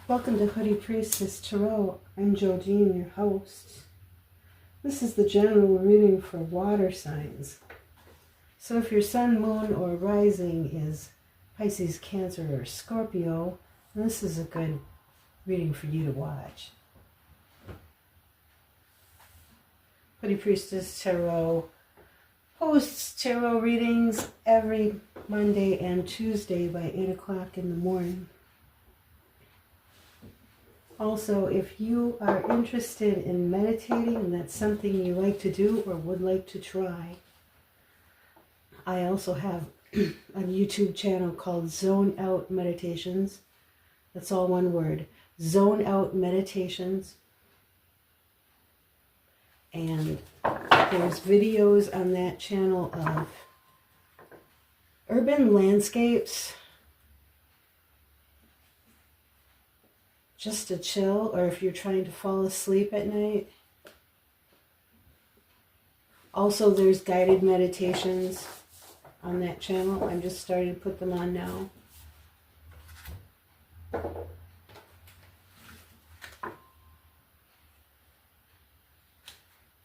Welcome to Hoodie Priestess Tarot. I'm Jodine, your host. This is the general reading for water signs. So if your sun, moon, or rising is Pisces, Cancer, or Scorpio, this is a good reading for you to watch. Hoodie Priestess Tarot posts tarot readings every Monday and Tuesday by 8 o'clock in the morning. Also, if you are interested in meditating and that's something you like to do or would like to try, I also have a YouTube channel called Zone Out Meditations. That's all one word. Zone Out Meditations. And there's videos on that channel of urban landscapes, just to chill, or if you're trying to fall asleep at night. Also, there's guided meditations on that channel. I'm just starting to put them on now.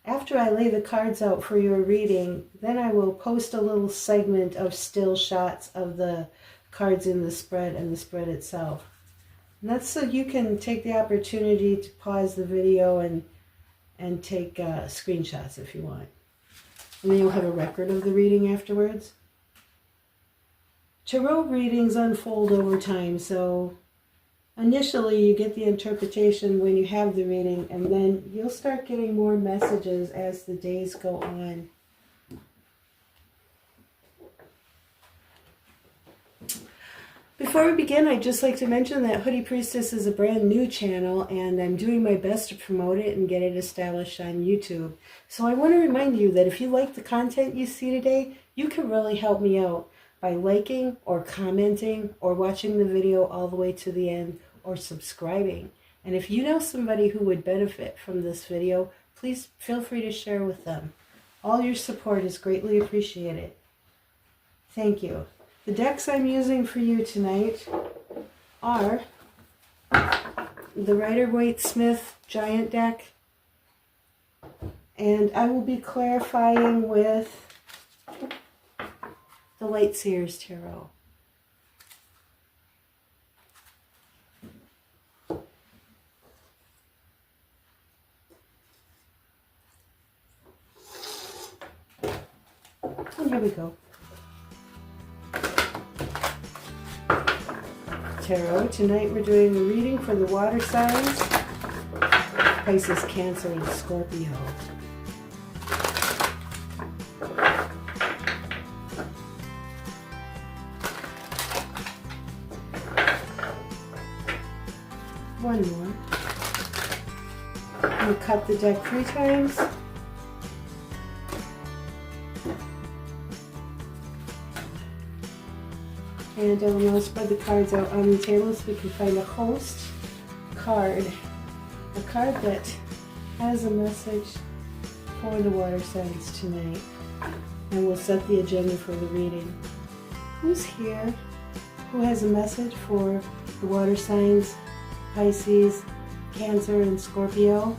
After I lay the cards out for your reading, then I will post a little segment of still shots of the cards in the spread and the spread itself. And that's so you can take the opportunity to pause the video and take screenshots if you want. And then you'll have a record of the reading afterwards. Tarot readings unfold over time, so initially you get the interpretation when you have the reading, and then you'll start getting more messages as the days go on. Before we begin, I'd just like to mention that Hoodie Priestess is a brand new channel, and I'm doing my best to promote it and get it established on YouTube. So I want to remind you that if you like the content you see today, you can really help me out by liking or commenting or watching the video all the way to the end or subscribing. And if you know somebody who would benefit from this video, please feel free to share with them. All your support is greatly appreciated. Thank you. The decks I'm using for you tonight are the Rider-Waite-Smith Giant deck, and I will be clarifying with the Lightseers Tarot. And here we go. Tarot. Tonight we're doing a reading for the water signs, Pisces, Cancer, and Scorpio. One more. We'll cut the deck 3 times. And I will now spread the cards out on the table so we can find a host card. A card that has a message for the water signs tonight. And we'll set the agenda for the reading. Who's here? Who has a message for the water signs, Pisces, Cancer, and Scorpio?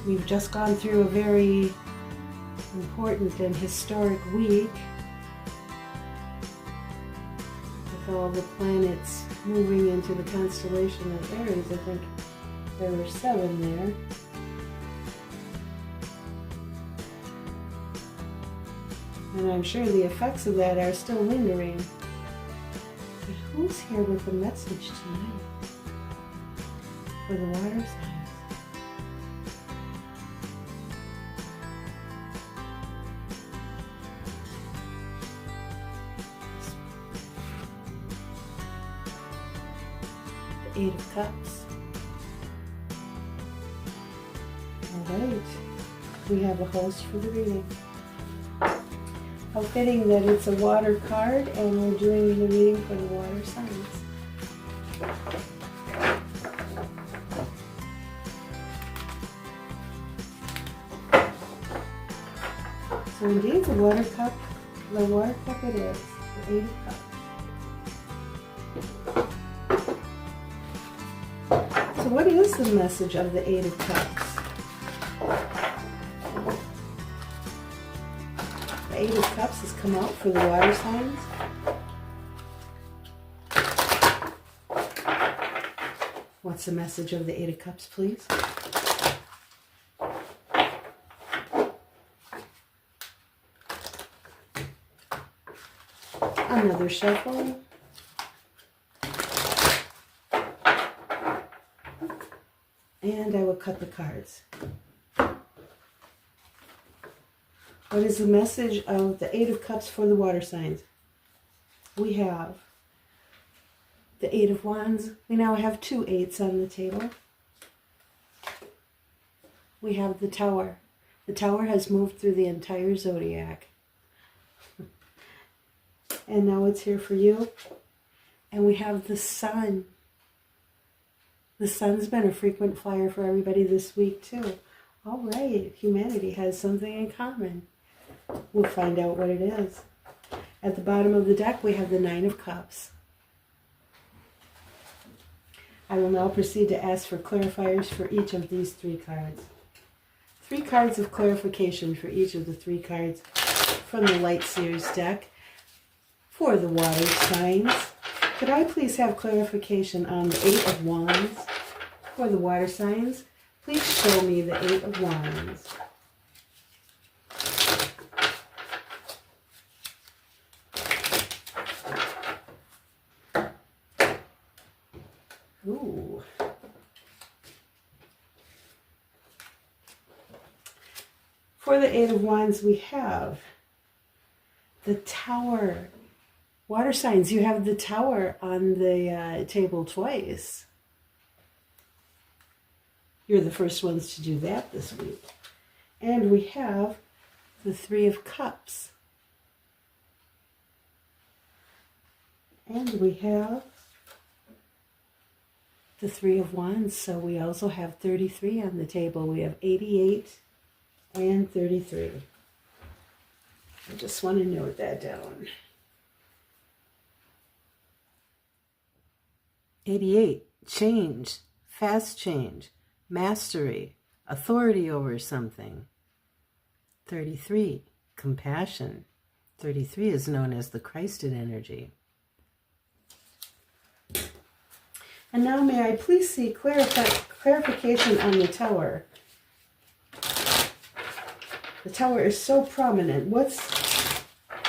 We've just gone through a very important and historic week with all the planets moving into the constellation of Aries. I think there were 7 there. And I'm sure the effects of that are still lingering. But who's here with a message tonight for the water signs? The 8 of Cups. Alright, we have a host for the reading. How fitting that it's a water card and we're doing the reading for the water signs. So indeed, the water cup it is, the 8 of Cups. So what is the message of the Eight of Cups? The Eight of Cups has come out for the water signs. What's the message of the Eight of Cups, please? Another shuffle. And I will cut the cards. What is the message of the Eight of Cups for the water signs? We have the Eight of Wands. We now have two eights on the table. We have the Tower. The Tower has moved through the entire zodiac. And now it's here for you. And we have the Sun. The Sun's been a frequent flyer for everybody this week too. All right, humanity has something in common. We'll find out what it is. At the bottom of the deck, we have the Nine of Cups. I will now proceed to ask for clarifiers for each of these three cards. 3 cards of clarification for each of the 3 cards from the Light Seers deck for the water signs. Could I please have clarification on the Eight of Wands for the water signs? Please show me the Eight of Wands. Ooh. For the Eight of Wands, we have the Tower. Water signs, you have the Tower on the table twice. You're the first ones to do that this week. And we have the Three of Cups. And we have the Three of Wands. So we also have 33 on the table. We have 88 and 33. I just want to note that down. 88, change, fast change, mastery, authority over something. 33, compassion. 33 is known as the Christed energy. And now may I please see clarification on the Tower. The Tower is so prominent. What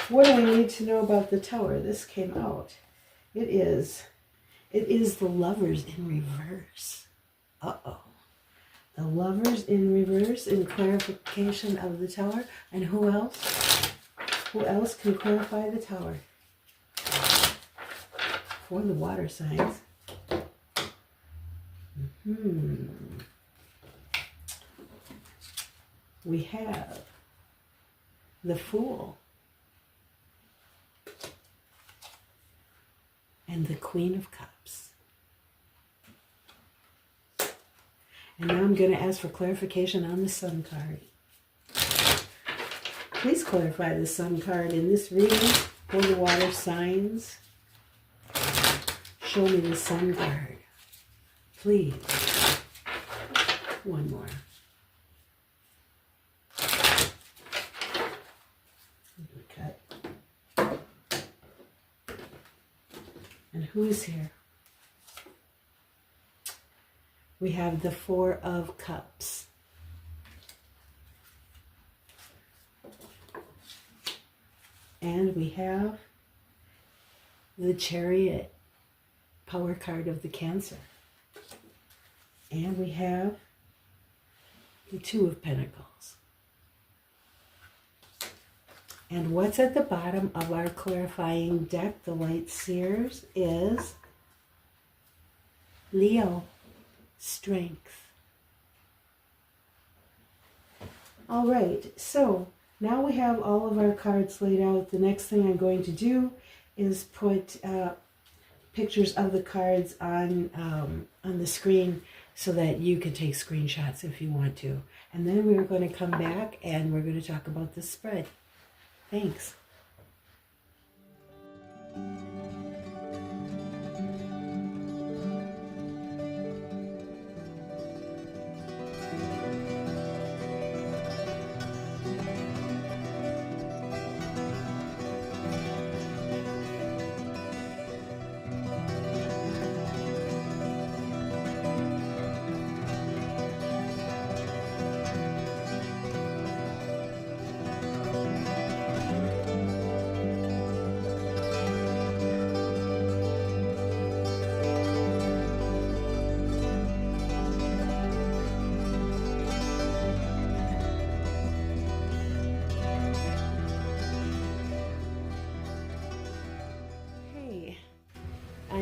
do I need to know about the Tower? This came out. It is the Lovers in reverse. Uh-oh. The Lovers in reverse in clarification of the Tower. And who else? Who else can clarify the Tower? For the water signs. We have the Fool and the Queen of Cups. And now I'm going to ask for clarification on the Sun card. Please clarify the Sun card in this reading for the water signs. Show me the Sun card. Please. One more. Cut. And who's here? We have the Four of Cups. And we have the Chariot, power card of the Cancer. And we have the Two of Pentacles. And what's at the bottom of our clarifying deck, the Light Seers, is Leo, strength. All right, so now we have all of our cards laid out. The next thing I'm going to do is put pictures of the cards on the screen so that you can take screenshots if you want to. And then we're going to come back and we're going to talk about the spread. Thanks.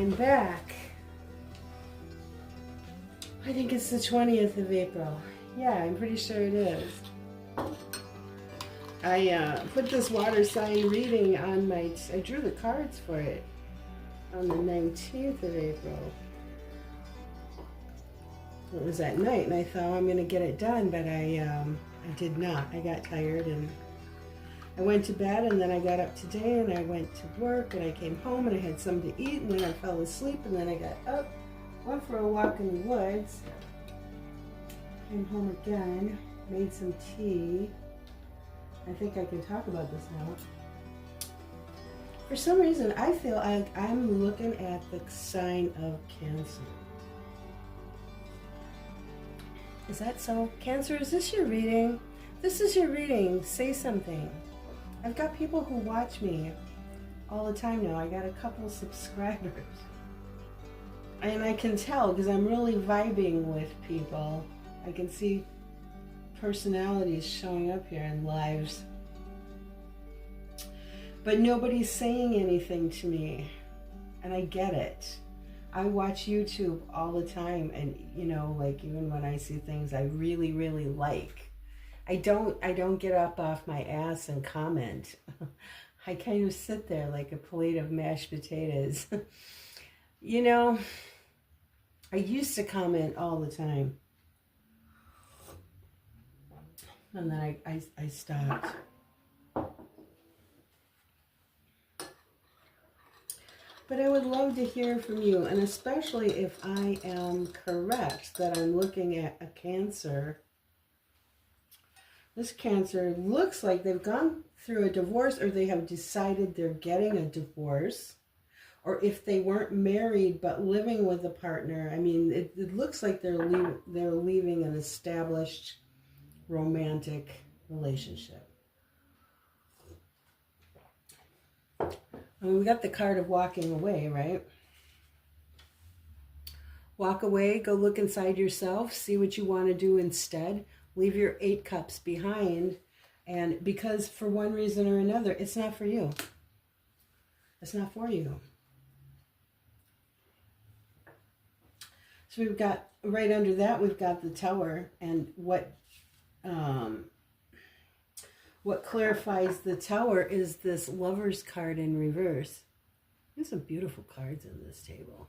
I'm back. I think it's the 20th of April. Yeah, I'm pretty sure it is. I put this water sign reading on my... I drew the cards for it on the 19th of April. It was at night, and I thought I'm going to get it done, but I did not. I got tired, and I went to bed, and then I got up today, and I went to work, and I came home, and I had something to eat, and then I fell asleep, and then I got up, went for a walk in the woods, came home again, made some tea. I think I can talk about this now. For some reason, I feel like I'm looking at the sign of Cancer. Is that so? Cancer, is this your reading? This is your reading. Say something. I've got people who watch me all the time now. I got a couple subscribers. And I can tell because I'm really vibing with people. I can see personalities showing up here in lives. But nobody's saying anything to me. And I get it. I watch YouTube all the time, and you know, like even when I see things I really, really like, I don't get up off my ass and comment. I kind of sit there like a plate of mashed potatoes. You know, I used to comment all the time. And then I stopped. But I would love to hear from you, and especially if I am correct that I'm looking at a Cancer. This Cancer looks like they've gone through a divorce, or they have decided they're getting a divorce. Or if they weren't married but living with a partner, I mean, it looks like they're leaving an established romantic relationship. I mean, we got the card of walking away, right? Walk away, go look inside yourself, see what you want to do instead. Leave your 8 cups behind, and because for one reason or another, it's not for you. It's not for you. So we've got, right under that, we've got the Tower, and what clarifies the Tower is this Lover's card in reverse. There's some beautiful cards in this table.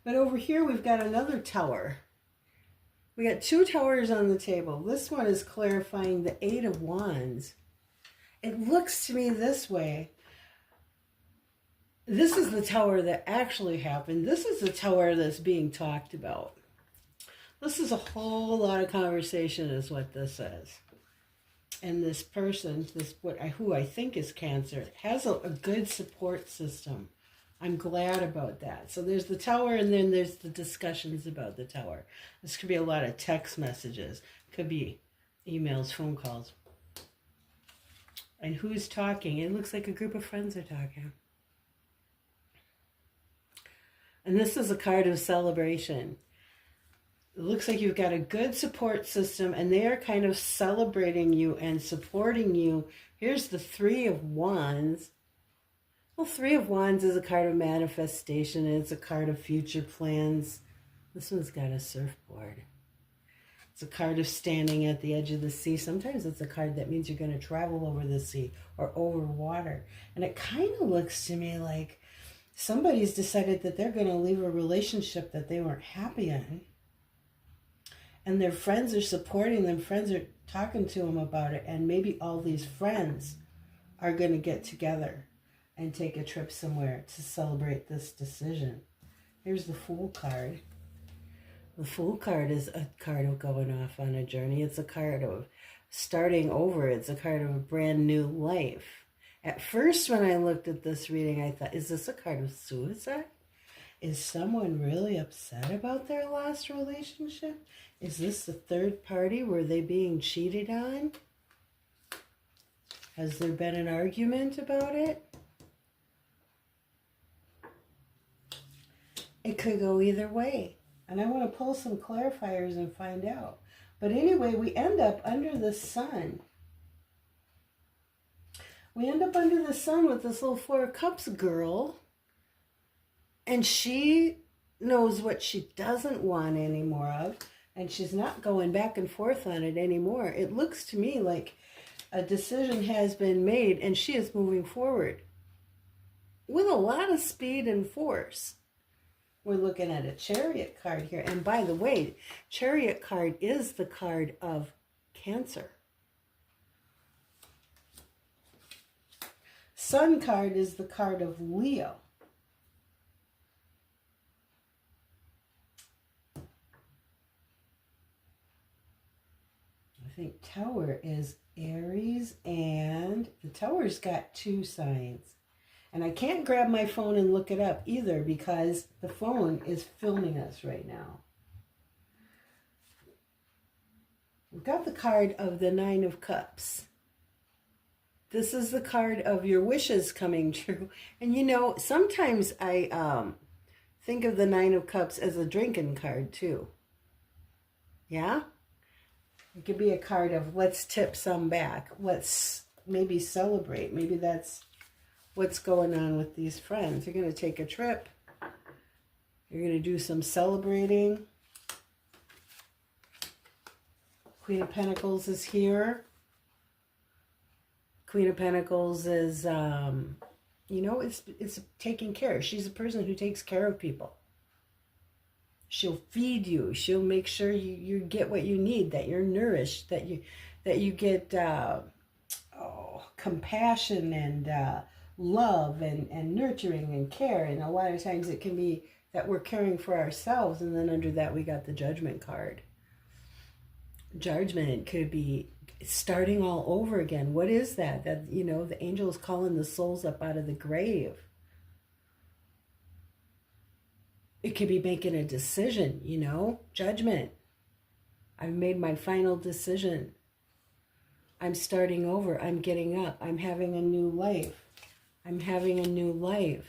But over here we've got another Tower. We got 2 towers on the table. This one is clarifying the 8 of Wands. It looks to me this way. This is the Tower that actually happened. This is the Tower that's being talked about. This is a whole lot of conversation is what this is. And this person, who I think is Cancer, has a good support system. I'm glad about that. So there's the Tower, and then there's the discussions about the Tower. This could be a lot of text messages. Could be emails, phone calls. And who's talking? It looks like a group of friends are talking. And this is a card of celebration. It looks like you've got a good support system, and they are kind of celebrating you and supporting you. Here's the 3 of Wands. Well, 3 of Wands is a card of manifestation, and it's a card of future plans. This one's got a surfboard. It's a card of standing at the edge of the sea. Sometimes it's a card that means you're going to travel over the sea or over water. And it kind of looks to me like somebody's decided that they're going to leave a relationship that they weren't happy in. And their friends are supporting them. Friends are talking to them about it. And maybe all these friends are going to get together and take a trip somewhere to celebrate this decision. Here's the Fool card. The Fool card is a card of going off on a journey. It's a card of starting over. It's a card of a brand new life. At first, when I looked at this reading, I thought, is this a card of suicide? Is someone really upset about their last relationship? Is this the third party? Were they being cheated on? Has there been an argument about it? It could go either way. And I want to pull some clarifiers and find out. But anyway, we end up under the sun. We end up under the sun with this little 4 of Cups girl. And she knows what she doesn't want any more of, and she's not going back and forth on it anymore. It looks to me like a decision has been made, and she is moving forward with a lot of speed and force. We're looking at a Chariot card here. And by the way, Chariot card is the card of Cancer. Sun card is the card of Leo. I think Tower is Aries, and the Tower's got 2 signs. And I can't grab my phone and look it up either because the phone is filming us right now. We've got the card of the 9 of Cups. This is the card of your wishes coming true. And you know, sometimes I think of the 9 of Cups as a drinking card too. Yeah? It could be a card of let's tip some back. Let's maybe celebrate. Maybe that's what's going on with these friends. You're going to take a trip. You're going to do some celebrating. Queen of Pentacles is here. Queen of Pentacles is, you know, it's taking care. She's a person who takes care of people. She'll feed you. She'll make sure you get what you need, that you're nourished, that you get compassion and love and nurturing and care. And a lot of times it can be that we're caring for ourselves. And then under that, we got the Judgment card. Judgment could be starting all over again. What is that? That, you know, the angel is calling the souls up out of the grave. It could be making a decision, you know, judgment. I've made my final decision. I'm starting over. I'm getting up. I'm having a new life. I'm having a new life.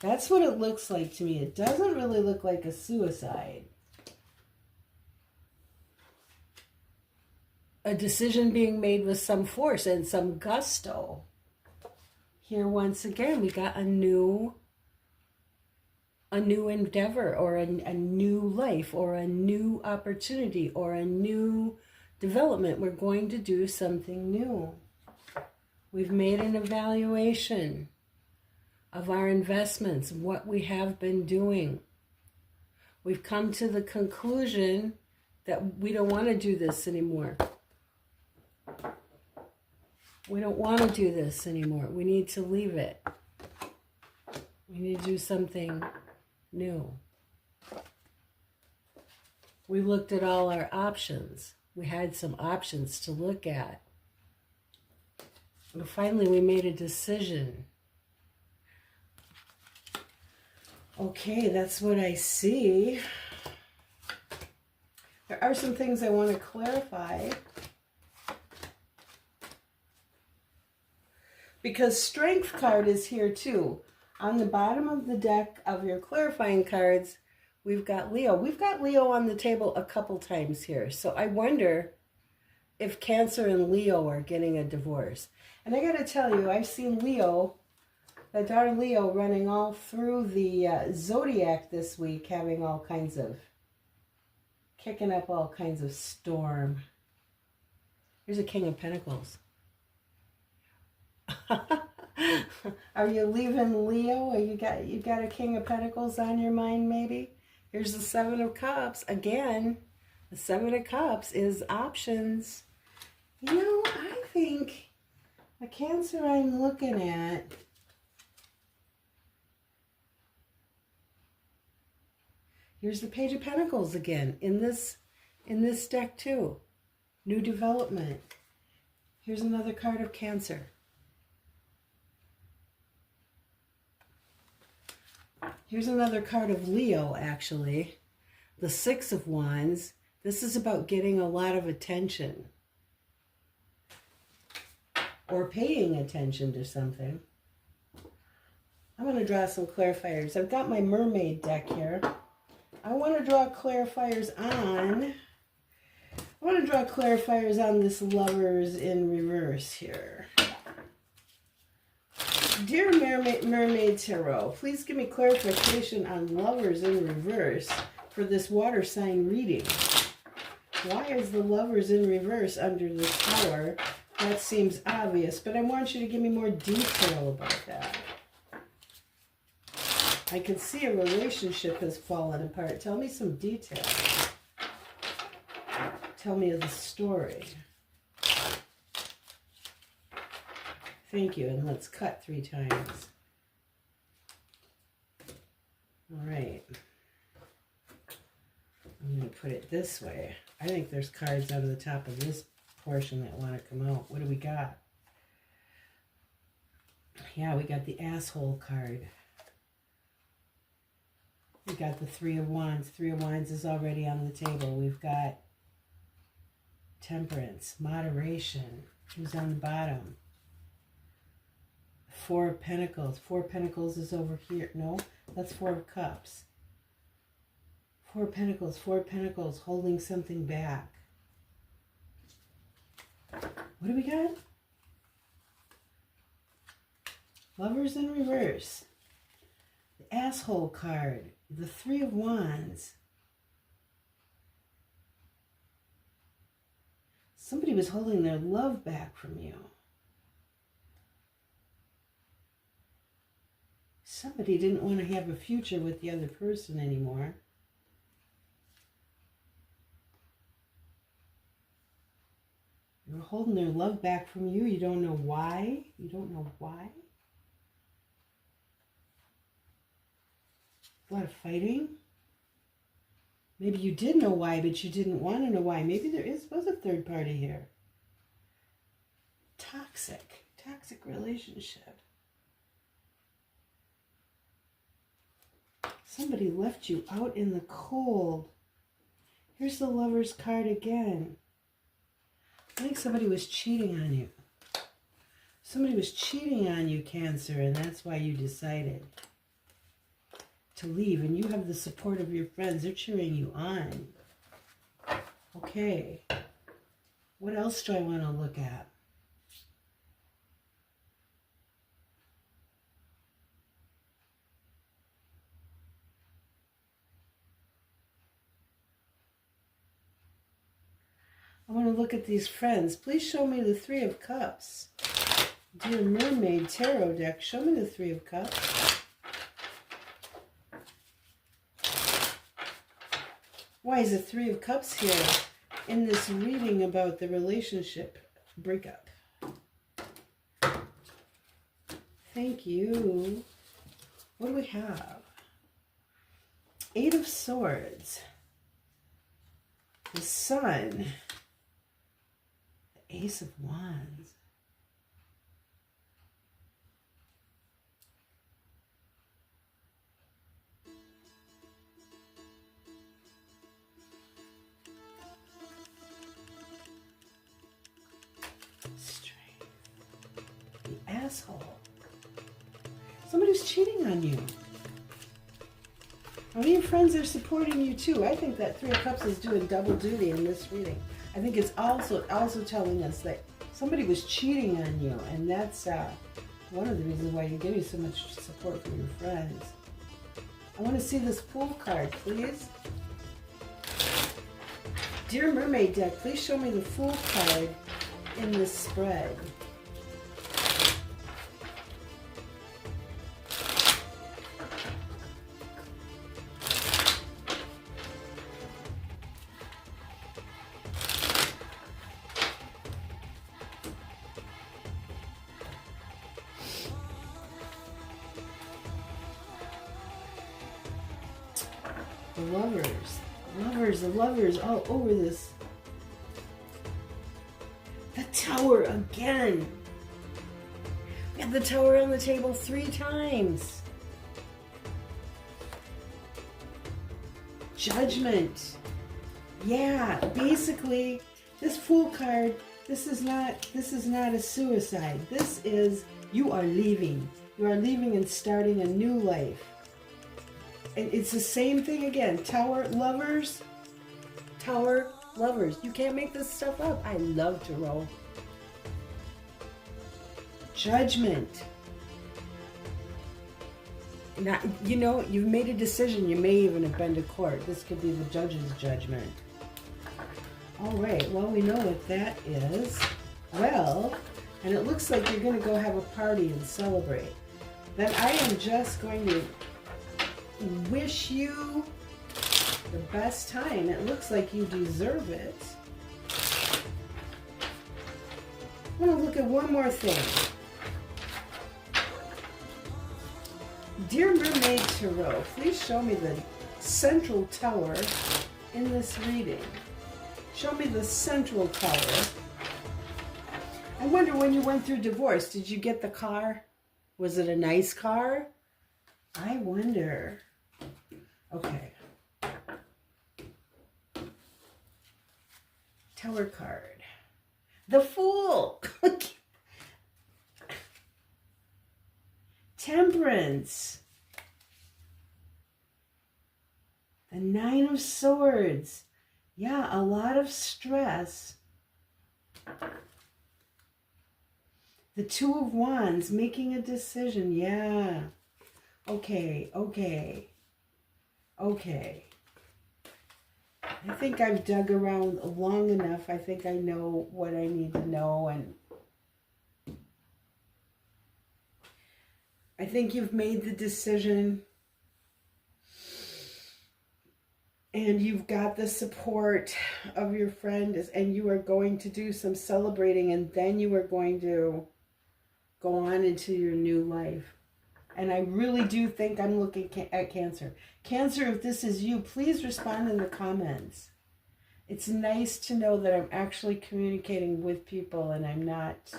That's what it looks like to me. It doesn't really look like a suicide. A decision being made with some force and some gusto. Here once again, we got a new endeavor, or a new life, or a new opportunity, or a new development. We're going to do something new. We've made an evaluation of our investments, what we have been doing. We've come to the conclusion that we don't want to do this anymore. We don't want to do this anymore. We need to leave it. We need to do something new. We looked at all our options. We had some options to look at. And finally, we made a decision. Okay, that's what I see. There are some things I want to clarify. Because Strength card is here too. On the bottom of the deck of your clarifying cards, we've got Leo. We've got Leo on the table a couple times here. So I wonder if Cancer and Leo are getting a divorce. And I got to tell you, I've seen Leo, that darn Leo, running all through the zodiac this week, having all kinds of, kicking up all kinds of storm. Here's a King of Pentacles. Are you leaving Leo? Or you got a King of Pentacles on your mind maybe? Here's the 7 of Cups. Again, the 7 of Cups is options. You know, I think the Cancer I'm looking at, here's the Page of Pentacles again in this deck too. New development. Here's another card of Cancer. Here's another card of Leo, actually. The 6 of Wands. This is about getting a lot of attention. Or paying attention to something. I'm going to draw some clarifiers. I've got my mermaid deck here. I want to draw clarifiers on... I want to draw clarifiers on this Lovers in reverse here. Dear Mermaid Tarot, please give me clarification on Lovers in reverse for this water sign reading. Why is the Lovers in reverse under the Tower? That seems obvious, but I want you to give me more detail about that. I can see a relationship has fallen apart. Tell me some detail. Tell me the story. Thank you, and let's cut 3 times. All right. I'm going to put it this way. I think there's cards out of the top of this portion that want to come out. What do we got? Yeah, we got the asshole card. We got the 3 of Wands. 3 of Wands is already on the table. We've got Temperance, moderation. Who's on the bottom? 4 of Pentacles. 4 of Pentacles is over here. No, that's 4 of Cups. 4 of Pentacles. 4 of Pentacles holding something back. What do we got? Lovers in reverse. The asshole card. The 3 of Wands. Somebody was holding their love back from you. Somebody didn't want to have a future with the other person anymore. They were holding their love back from you. You don't know why. You don't know why. A lot of fighting. Maybe you did know why, but you didn't want to know why. Maybe was a third party here. Toxic relationship. Somebody left you out in the cold. Here's the Lover's card again. I think somebody was cheating on you. Somebody was cheating on you, Cancer, and that's why you decided to leave. And you have the support of your friends. They're cheering you on. Okay. What else do I want to look at? I want to look at these friends. Please show me the 3 of Cups. Dear Mermaid Tarot deck, show me the 3 of Cups. Why is the 3 of Cups here in this reading about the relationship breakup? Thank you. What do we have? 8 of Swords. The Sun. The Ace of Wands. Asshole. Somebody's cheating on you. How many friends are supporting you too? I think that 3 of Cups is doing double duty in this reading. I think it's also telling us that somebody was cheating on you, and that's one of the reasons why you're getting so much support from your friends. I want to see this Fool card, please. Dear Mermaid deck, please show me the Fool card in this spread. The lovers all over this. The Tower again. We have the Tower on the table 3 times. Judgment. Yeah, basically, this Fool card, this is not a suicide. This is, you are leaving. You are leaving and starting a new life. And it's the same thing again. Tower, lovers. Tower, lovers. You can't make this stuff up. I love tarot. Judgment. Not, you know, you've made a decision. You may even have been to court. This could be the judge's judgment. All right, well, we know what that is. Well, and it looks like you're going to go have a party and celebrate. Then I am just going to wish you the best time. It looks like you deserve it. I want to look at one more thing. Dear Mermaid Tarot, please show me the central tower in this reading. Show me the central tower. I wonder, when you went through divorce, did you get the car? Was it a nice car? I wonder. Okay. Tower card. The Fool. Temperance. The Nine of Swords. Yeah, a lot of stress. The Two of Wands, making a decision. Yeah. Okay, okay. Okay. I think I've dug around long enough. I think I know what I need to know, and I think you've made the decision, and you've got the support of your friend, and you are going to do some celebrating, and then you are going to go on into your new life. And I really do think I'm looking at Cancer. Cancer, if this is you, please respond in the comments. It's nice to know that I'm actually communicating with people and I'm not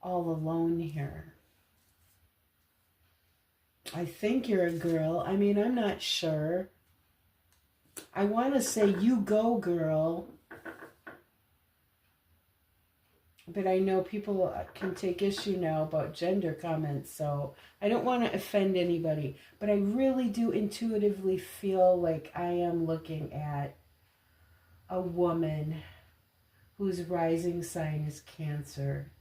all alone here. I think you're a girl. I mean, I'm not sure. I want to say you go, girl. But I know people can take issue now about gender comments, so I don't want to offend anybody. But I really do intuitively feel like I am looking at a woman whose rising sign is Cancer.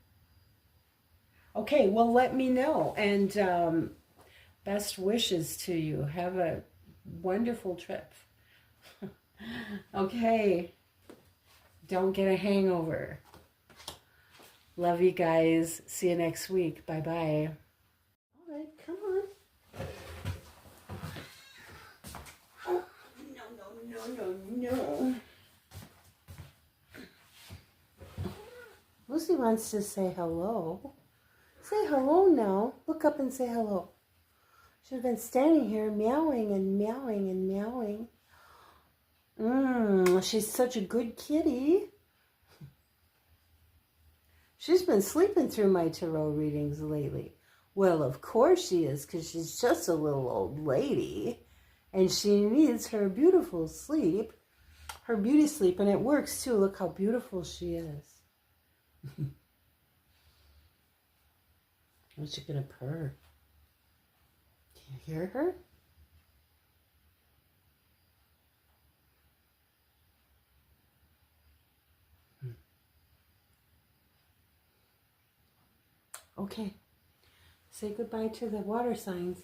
Okay, well, let me know. And best wishes to you. Have a wonderful trip. Okay. Don't get a hangover. Love you guys. See you next week. Bye-bye. All right, come on. Oh, no. Lucy wants to say hello. Say hello now. Look up and say hello. She's been standing here meowing and meowing and meowing. She's such a good kitty. She's been sleeping through my tarot readings lately. Well, of course she is, because she's just a little old lady. And she needs her beautiful sleep, her beauty sleep, and it works too. Look how beautiful she is. What's she gonna purr? Can you hear her? Okay. Say goodbye to the water signs.